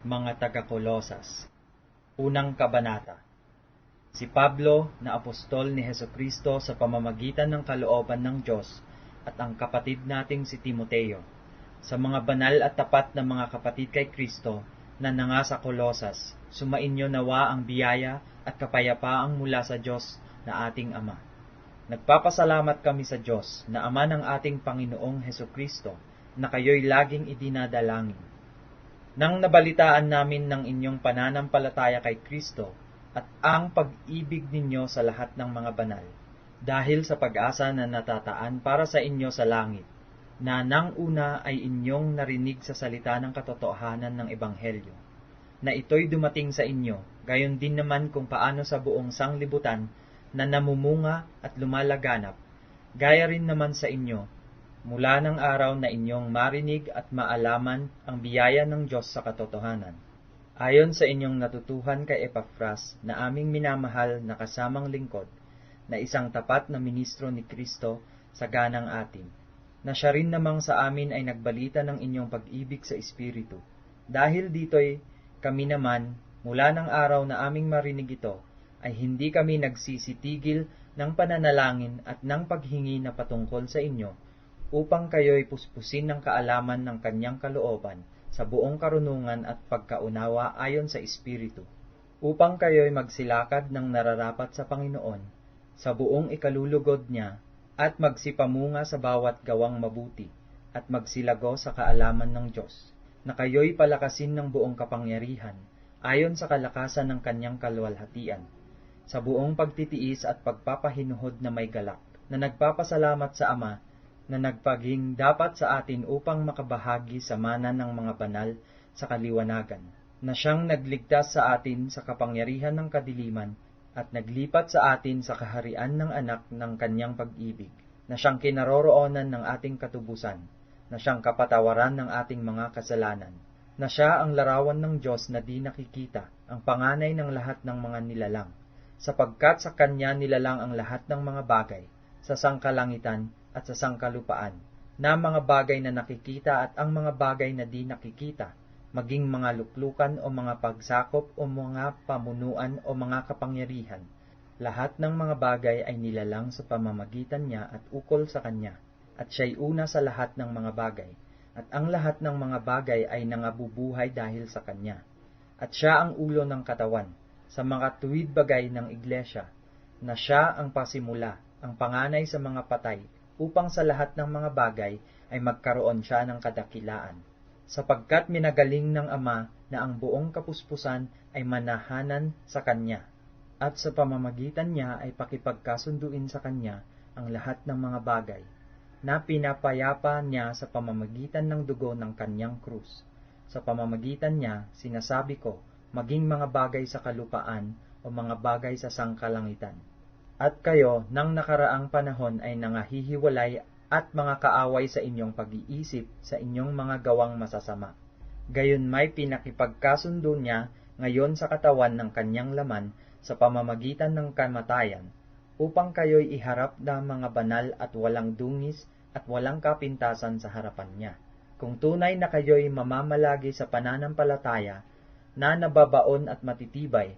Mga taga-Kolosas. Unang Kabanata. Si Pablo, na apostol ni Hesukristo sa pamamagitan ng kalooban ng Diyos, at ang kapatid nating si Timoteo, sa mga banal at tapat na mga kapatid kay Kristo na nanga sa Kolosas, sumainyo nawa ang biyaya at kapayapaang mula sa Diyos na ating Ama. Nagpapasalamat kami sa Diyos na Ama ng ating Panginoong Hesukristo na kayo'y laging idinadalangin. Nang nabalitaan namin ng inyong pananampalataya kay Kristo at ang pag-ibig ninyo sa lahat ng mga banal, dahil sa pag-asa na natataan para sa inyo sa langit, na nang una ay inyong narinig sa salita ng katotohanan ng Ebanghelyo, na ito'y dumating sa inyo, gayon din naman kung paano sa buong sanglibutan na namumunga at lumalaganap, gaya rin naman sa inyo, mula ng araw na inyong marinig at maalaman ang biyaya ng Diyos sa katotohanan. Ayon sa inyong natutuhan kay Epafras na aming minamahal na kasamang lingkod, na isang tapat na ministro ni Kristo sa ganang atin, na siya rin namang sa amin ay nagbalita ng inyong pag-ibig sa Espiritu. Dahil dito'y kami naman, mula ng araw na aming marinig ito, ay hindi kami nagsisitigil ng pananalangin at ng paghingi na patungkol sa inyo, upang kayo'y puspusin ng kaalaman ng kanyang kalooban sa buong karunungan at pagkaunawa ayon sa Espiritu, upang kayo'y magsilakad ng nararapat sa Panginoon, sa buong ikalulugod niya, at magsipamunga sa bawat gawang mabuti, at magsilago sa kaalaman ng Diyos, na kayo'y palakasin ng buong kapangyarihan, ayon sa kalakasan ng kanyang kaluwalhatian, sa buong pagtitiis at pagpapahinuhod na may galak, na nagpapasalamat sa Ama, na nagpaging dapat sa atin upang makabahagi sa mana ng mga banal sa kaliwanagan, na siyang nagligtas sa atin sa kapangyarihan ng kadiliman at naglipat sa atin sa kaharian ng anak ng kanyang pag-ibig, na siyang kinaroroonan ng ating katubusan, na siyang kapatawaran ng ating mga kasalanan, na siya ang larawan ng Diyos na di nakikita, ang panganay ng lahat ng mga nilalang, sapagkat sa kanya nilalang ang lahat ng mga bagay, sa sangkalangitan at sa sangkalupaan, na mga bagay na nakikita at ang mga bagay na di nakikita, maging mga luklukan o mga pagsakop o mga pamunuan o mga kapangyarihan. Lahat ng mga bagay ay nilalang sa pamamagitan niya at ukol sa kanya, at siya'y una sa lahat ng mga bagay, at ang lahat ng mga bagay ay nangabubuhay dahil sa kanya. At siya ang ulo ng katawan, sa mga tuwid bagay ng iglesia, na siya ang pasimula, ang panganay sa mga patay, upang sa lahat ng mga bagay ay magkaroon siya ng kadakilaan. Sapagkat minagaling ng Ama na ang buong kapuspusan ay manahanan sa Kanya, at sa pamamagitan niya ay pakipagkasunduin sa Kanya ang lahat ng mga bagay, na pinapayapa niya sa pamamagitan ng dugo ng Kanyang krus. Sa pamamagitan niya, sinasabi ko, maging mga bagay sa kalupaan o mga bagay sa sangkalangitan. At kayo, nang nakaraang panahon ay nangahihiwalay at mga kaaway sa inyong pag-iisip sa inyong mga gawang masasama. Gayon may pinakipagkasundo niya ngayon sa katawan ng kanyang laman sa pamamagitan ng kamatayan, upang kayo'y iharap na mga banal at walang dungis at walang kapintasan sa harapan niya. Kung tunay na kayo'y mamamalagi sa pananampalataya na nababaon at matitibay,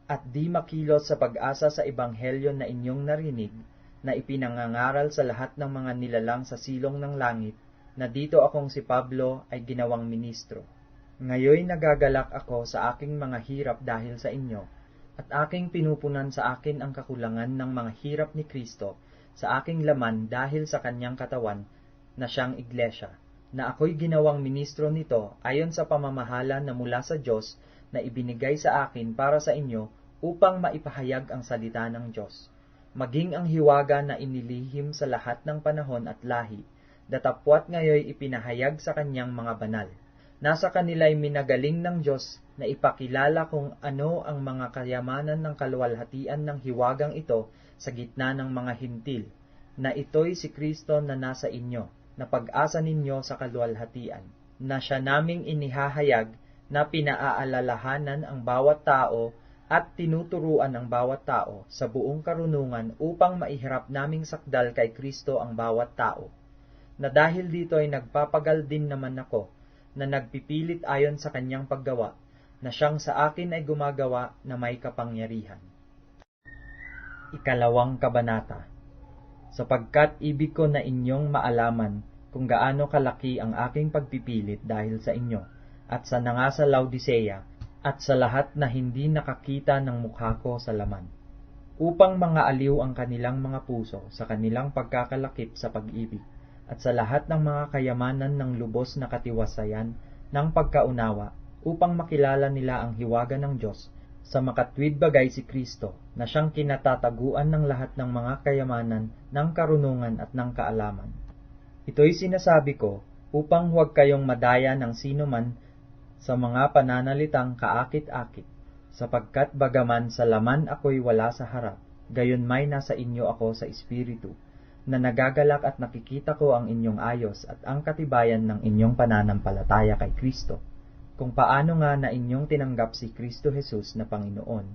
at di makilos sa pag-asa sa ebanghelyo na inyong narinig, na ipinangangaral sa lahat ng mga nilalang sa silong ng langit, na dito akong si Pablo ay ginawang ministro. Ngayoy nagagalak ako sa aking mga hirap dahil sa inyo, at aking pinupunan sa akin ang kakulangan ng mga hirap ni Kristo sa aking laman dahil sa kanyang katawan, na siyang iglesia, na ako'y ginawang ministro nito ayon sa pamamahala na mula sa Diyos, na ibinigay sa akin para sa inyo upang maipahayag ang salita ng Diyos, maging ang hiwaga na inilihim sa lahat ng panahon at lahi, datapwat ngayoy ipinahayag sa kanyang mga banal. Nasa kanila'y minagaling ng Diyos na ipakilala kung ano ang mga kayamanan ng kaluwalhatian ng hiwagang ito sa gitna ng mga hintil, na ito'y si Kristo na nasa inyo, na pag-asa ninyo sa kaluwalhatian, na siya naming inihahayag, na pinaaalalahanan ang bawat tao at tinuturuan ang bawat tao sa buong karunungan upang maihirap naming sakdal kay Kristo ang bawat tao. Na dahil dito ay nagpapagal din naman ako, na nagpipilit ayon sa kanyang paggawa, na siyang sa akin ay gumagawa na may kapangyarihan. Ikalawang kabanata. Sapagkat ibig ko na inyong maalaman kung gaano kalaki ang aking pagpipilit dahil sa inyo, at sa nanga sa Laodicea, at sa lahat na hindi nakakita ng mukha ko sa laman, upang mga aliw ang kanilang mga puso sa kanilang pagkakalakip sa pag-ibig, at sa lahat ng mga kayamanan ng lubos na katiwasayan ng pagkaunawa, upang makilala nila ang hiwaga ng Diyos sa makatwid bagay si Kristo, na siyang kinatataguan ng lahat ng mga kayamanan ng karunungan at ng kaalaman. Ito'y sinasabi ko upang huwag kayong madaya ng sino man sa mga pananalitang kaakit-akit, sapagkat bagaman sa laman ako'y wala sa harap, gayon may nasa inyo ako sa espiritu, na nagagalak at nakikita ko ang inyong ayos at ang katibayan ng inyong pananampalataya kay Kristo. Kung paano nga na inyong tinanggap si Kristo Jesus na Panginoon,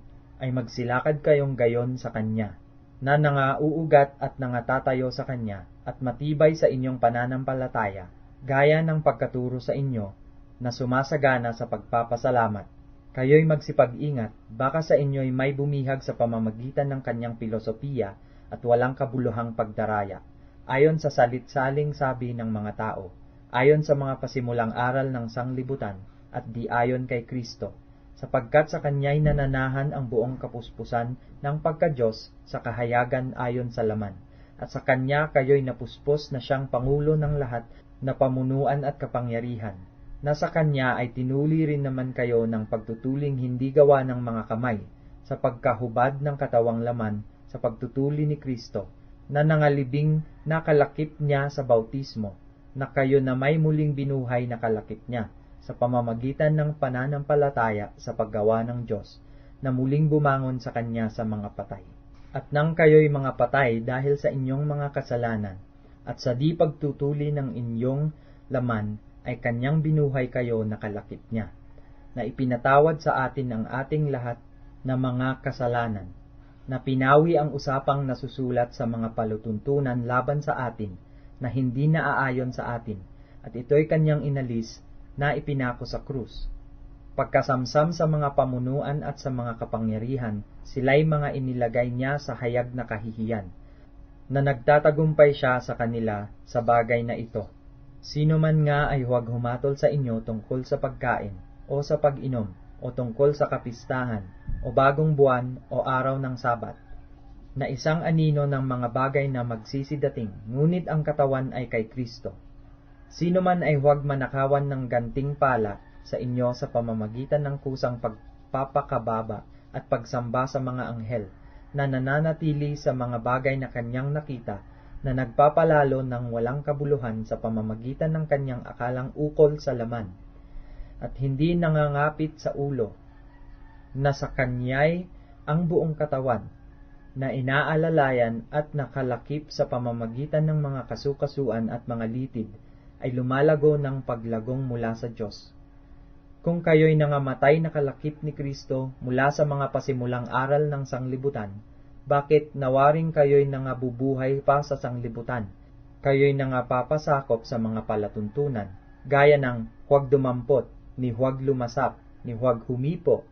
ay magsilakad kayong gayon sa Kanya, na nangauugat at nangatatayo sa Kanya, at matibay sa inyong pananampalataya, gaya ng pagkaturo sa inyo, na sumasagana sa pagpapasalamat. Kayo'y magsipag-ingat, baka sa inyo'y may bumihag sa pamamagitan ng kanyang filosofiya at walang kabuluhang pagdaraya, ayon sa salit-saling sabi ng mga tao, ayon sa mga pasimulang aral ng sanglibutan, at di ayon kay Kristo, sapagkat sa kanya'y nananahan ang buong kapuspusan ng pagka-Diyos sa kahayagan ayon sa laman, at sa kanya kayo'y napuspos na siyang Pangulo ng lahat na pamunuan at kapangyarihan, na sa kanya ay tinuli rin naman kayo ng pagtutuling hindi gawa ng mga kamay, sa pagkahubad ng katawang laman, sa pagtutuli ni Kristo, na nangalibing nakalakip niya sa bautismo, na kayo na may muling binuhay na kalakip niya, sa pamamagitan ng pananampalataya sa paggawa ng Diyos, na muling bumangon sa Kanya sa mga patay. At nang kayo'y mga patay dahil sa inyong mga kasalanan, at sa di pagtutuli ng inyong laman, ay Kanyang binuhay kayo na kalakip niya, na ipinatawad sa atin ang ating lahat na mga kasalanan, na pinawi ang usapang nasusulat sa mga palutuntunan laban sa atin, na hindi naaayon sa atin, at ito'y Kanyang inalis, na ipinako sa krus. Pagkasamsam sa mga pamunuan at sa mga kapangyarihan, sila'y mga inilagay niya sa hayag na kahihiyan, na nagtatagumpay siya sa kanila sa bagay na ito. Sino man nga ay huwag humatol sa inyo tungkol sa pagkain, o sa pag-inom, o tungkol sa kapistahan, o bagong buwan, o araw ng Sabat, na isang anino ng mga bagay na magsisidating, ngunit ang katawan ay kay Kristo. Sino man ay huwag manakawan ng ganting pala sa inyo sa pamamagitan ng kusang pagpapakababa at pagsamba sa mga anghel, na nananatili sa mga bagay na kanyang nakita, na nagpapalalo ng walang kabuluhan sa pamamagitan ng kanyang akalang ukol sa laman, at hindi nangangapit sa ulo, na sa kanya'y ang buong katawan, na inaalalayan at nakalakip sa pamamagitan ng mga kasukasuan at mga litid, ay lumalago ng paglagong mula sa Diyos. Kung kayo'y nangamatay na kalakip ni Kristo mula sa mga pasimulang aral ng sanglibutan, bakit nawaring kayo'y nangabubuhay pa sa sanglibutan? Kayo'y nangapapasakop sa mga palatuntunan, gaya ng huwag dumampot, ni huwag lumasap, ni huwag humipo.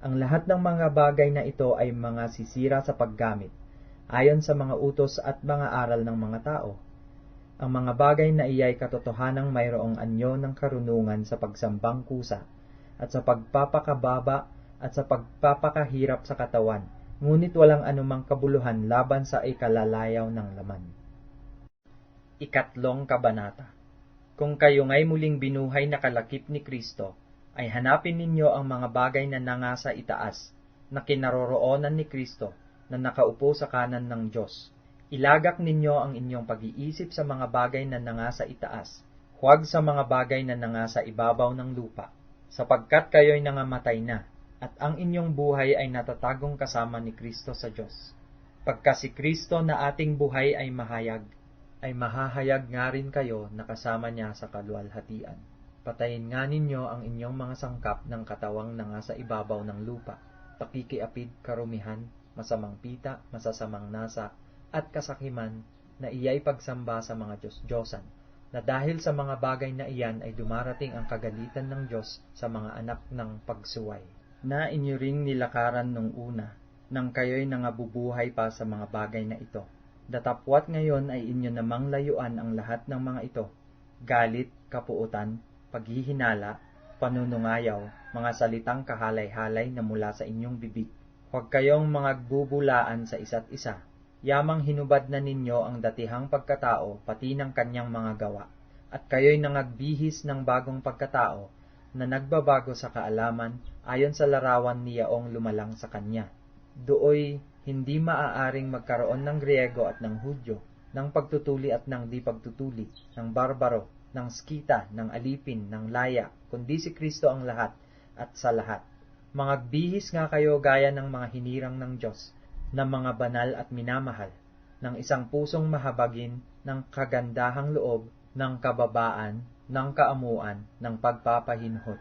Ang lahat ng mga bagay na ito ay mga sisira sa paggamit, ayon sa mga utos at mga aral ng mga tao. Ang mga bagay na iyay katotohanang mayroong anyo ng karunungan sa pagsambang kusa, at sa pagpapakababa, at sa pagpapakahirap sa katawan, ngunit walang anumang kabuluhan laban sa ikalalayaw ng laman. Ikatlong kabanata. Kung kayo nga'y muling binuhay na kalakip ni Kristo, ay hanapin ninyo ang mga bagay na nangasa itaas, na kinaroroonan ni Kristo, na nakaupo sa kanan ng Diyos. Ilagak ninyo ang inyong pag-iisip sa mga bagay na nangasa itaas, huwag sa mga bagay na nangasa ibabaw ng lupa, sapagkat kayo'y nangamatay na, at ang inyong buhay ay natatagong kasama ni Kristo sa Diyos. Pagka si Kristo na ating buhay ay mahayag, ay mahahayag nga rin kayo na kasama niya sa kaluwalhatian. Patayin nga ninyo ang inyong mga sangkap ng katawang nangasa ibabaw ng lupa, pakikiapid, karumihan, masamang pita, masasamang nasa, at kasakiman, na iya'y pagsamba sa mga Diyos-Diyosan, na dahil sa mga bagay na iyan ay dumarating ang kagalitan ng Diyos sa mga anak ng pagsuway. Na inyo ring nilakaran nung una, nang kayo'y nangabubuhay pa sa mga bagay na ito. Datapwat ngayon ay inyo namang layuan ang lahat ng mga ito: galit, kapuutan, paghihinala, panunungayaw, mga salitang kahalay-halay na mula sa inyong bibig. Huwag kayong magbubulaan sa isa't isa. Yamang hinubad na ninyo ang datihang pagkatao pati ng kanyang mga gawa, at kayo'y nangagbihis ng bagong pagkatao na nagbabago sa kaalaman ayon sa larawan ni Yaong lumalang sa kanya. Dooy hindi maaaring magkaroon ng Griego at ng Hudyo, ng pagtutuli at ng di pagtutuli, ng barbaro, ng skita, ng alipin, ng laya, kundi si Kristo ang lahat at sa lahat. Mangagbihis nga kayo gaya ng mga hinirang ng Diyos, ng mga banal at minamahal, ng isang pusong mahabagin, ng kagandahang loob, ng kababaan, ng kaamuan, ng pagpapahinhot.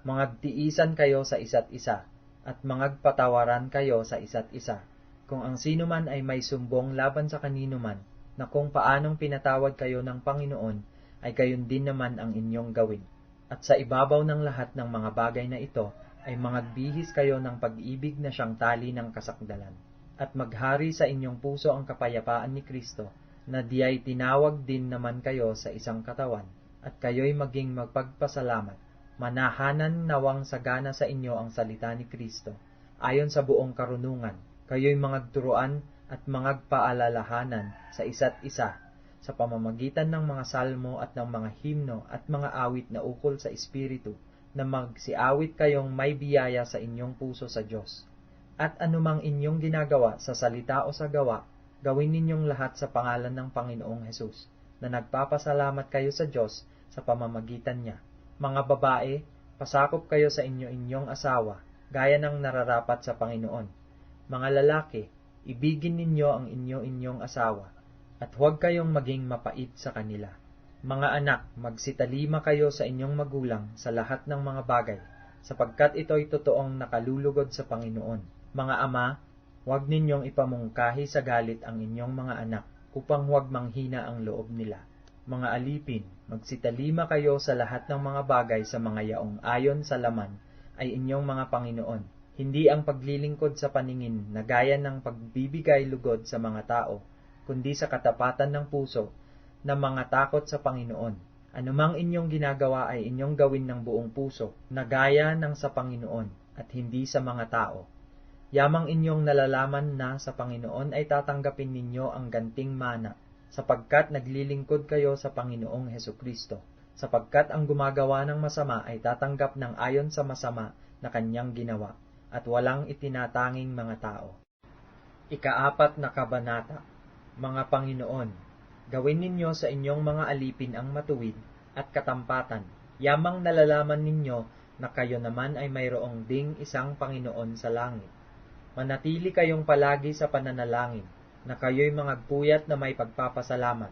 Mangagtiisan kayo sa isa't isa, at mangagpatawaran kayo sa isa't isa. Kung ang sino man ay may sumbong laban sa kanino man, na kung paanong pinatawad kayo ng Panginoon, ay gayon din naman ang inyong gawin. At sa ibabaw ng lahat ng mga bagay na ito, ay mangagbihis kayo ng pag-ibig na siyang tali ng kasakdalan. At maghari sa inyong puso ang kapayapaan ni Kristo, na diay tinawag din naman kayo sa isang katawan, at kayo'y maging magpagpasalamat. Manahanan nawang sagana sa inyo ang salita ni Kristo, ayon sa buong karunungan. Kayo'y mangagturuan at mangagpaalalahanan sa isa't isa, sa pamamagitan ng mga salmo at ng mga himno at mga awit na ukol sa Espiritu, na magsiawit kayong may biyaya sa inyong puso sa Diyos. At anumang inyong ginagawa sa salita o sa gawa, gawin ninyong lahat sa pangalan ng Panginoong Hesus, na nagpapasalamat kayo sa Diyos sa pamamagitan niya. Mga babae, pasakop kayo sa inyong asawa, gaya ng nararapat sa Panginoon. Mga lalaki, ibigin ninyo ang inyong asawa, at huwag kayong maging mapait sa kanila. Mga anak, magsitalima kayo sa inyong magulang sa lahat ng mga bagay, sapagkat ito'y totoong nakalulugod sa Panginoon. Mga ama, huwag ninyong ipamungkahi sa galit ang inyong mga anak, upang huwag manghina ang loob nila. Mga alipin, magsitalima kayo sa lahat ng mga bagay sa mga yaong ayon sa laman ay inyong mga Panginoon. Hindi ang paglilingkod sa paningin na gaya ng pagbibigay lugod sa mga tao, kundi sa katapatan ng puso na mga takot sa Panginoon. Anumang inyong ginagawa ay inyong gawin ng buong puso, na gaya ng sa Panginoon at hindi sa mga tao. Yamang inyong nalalaman na sa Panginoon ay tatanggapin ninyo ang ganting mana, sapagkat naglilingkod kayo sa Panginoong Hesukristo, sapagkat ang gumagawa ng masama ay tatanggap ng ayon sa masama na kanyang ginawa, at walang itinatanging mga tao. Ika-4 na kabanata. Mga Panginoon, gawin ninyo sa inyong mga alipin ang matuwid at katampatan. Yamang nalalaman ninyo na kayo naman ay mayroong ding isang Panginoon sa langit. Manatili kayong palagi sa pananalangin, na kayo'y mangagpuyat na may pagpapasalamat.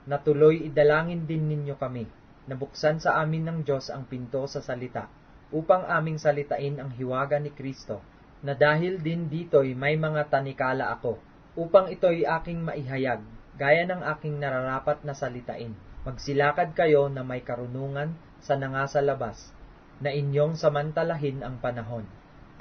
Natuloy idalangin din ninyo kami, na buksan sa amin ng Diyos ang pinto sa salita, upang aming salitain ang hiwaga ni Kristo, na dahil din dito'y may mga tanikala ako, upang ito'y aking maihayag, gaya ng aking nararapat na salitain. Magsilakad kayo na may karunungan sa nangasa labas, na inyong samantalahin ang panahon.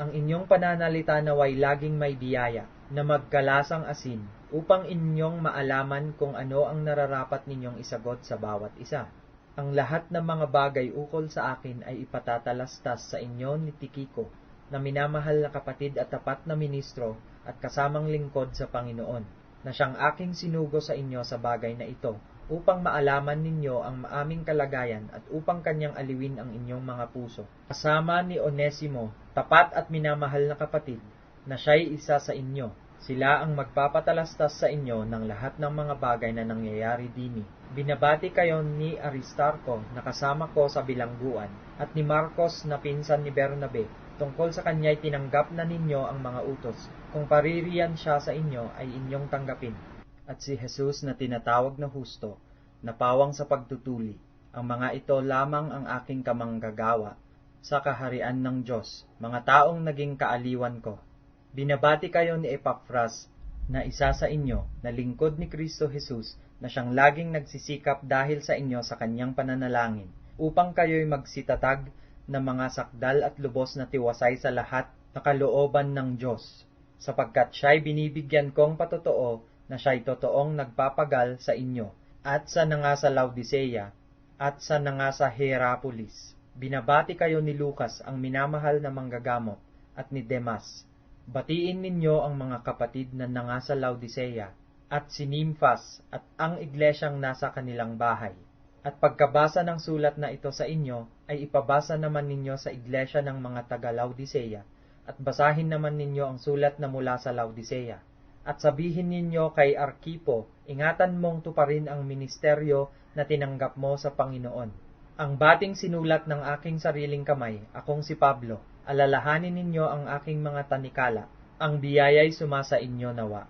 Ang inyong pananalita naway laging may biyaya, na magkalasang asin, upang inyong maalaman kung ano ang nararapat ninyong isagot sa bawat isa. Ang lahat ng mga bagay ukol sa akin ay ipatatalastas sa inyo ni Tikiko, na minamahal na kapatid at tapat na ministro at kasamang lingkod sa Panginoon, na siyang aking sinugo sa inyo sa bagay na ito, upang maalaman ninyo ang maaming kalagayan at upang kanyang aliwin ang inyong mga puso. Kasama ni Onesimo, tapat at minamahal na kapatid, na siya'y isa sa inyo. Sila ang magpapatalastas sa inyo ng lahat ng mga bagay na nangyayari dini. Binabati kayo ni Aristarco na kasama ko sa bilangguan, at ni Marcos na pinsan ni Bernabe. Tungkol sa kanya'y tinanggap na ninyo ang mga utos. Kung paririyan siya sa inyo, ay inyong tanggapin. At si Jesus na tinatawag na husto, na pawang sa pagtutuli. Ang mga ito lamang ang aking kamanggagawa sa kaharian ng Diyos, mga taong naging kaaliwan ko. Binabati kayo ni Epapras na isa sa inyo na lingkod ni Kristo Jesus na siyang laging nagsisikap dahil sa inyo sa kanyang pananalangin, upang kayo'y magsitatag na mga sakdal at lubos na tiwasay sa lahat na kalooban ng Diyos, sapagkat siya'y binibigyan kong patotoo na siya'y totoong nagpapagal sa inyo, at sa nanga sa Laodicea, at sa nanga sa Hierapolis. Binabati kayo ni Lucas ang minamahal na manggagamot, at ni Demas. Batiin ninyo ang mga kapatid na nanga sa Laodicea, at si Nymphas, at ang iglesyang nasa kanilang bahay. At pagkabasa ng sulat na ito sa inyo, ay ipabasa naman ninyo sa iglesia ng mga taga-Laodicea, at basahin naman ninyo ang sulat na mula sa Laodicea. At sabihin ninyo kay Arkipo, ingatan mong tuparin ang ministeryo na tinanggap mo sa Panginoon. Ang bating sinulat ng aking sariling kamay, akong si Pablo, alalahanin ninyo ang aking mga tanikala, ang biyaya'y sumasa inyo nawa.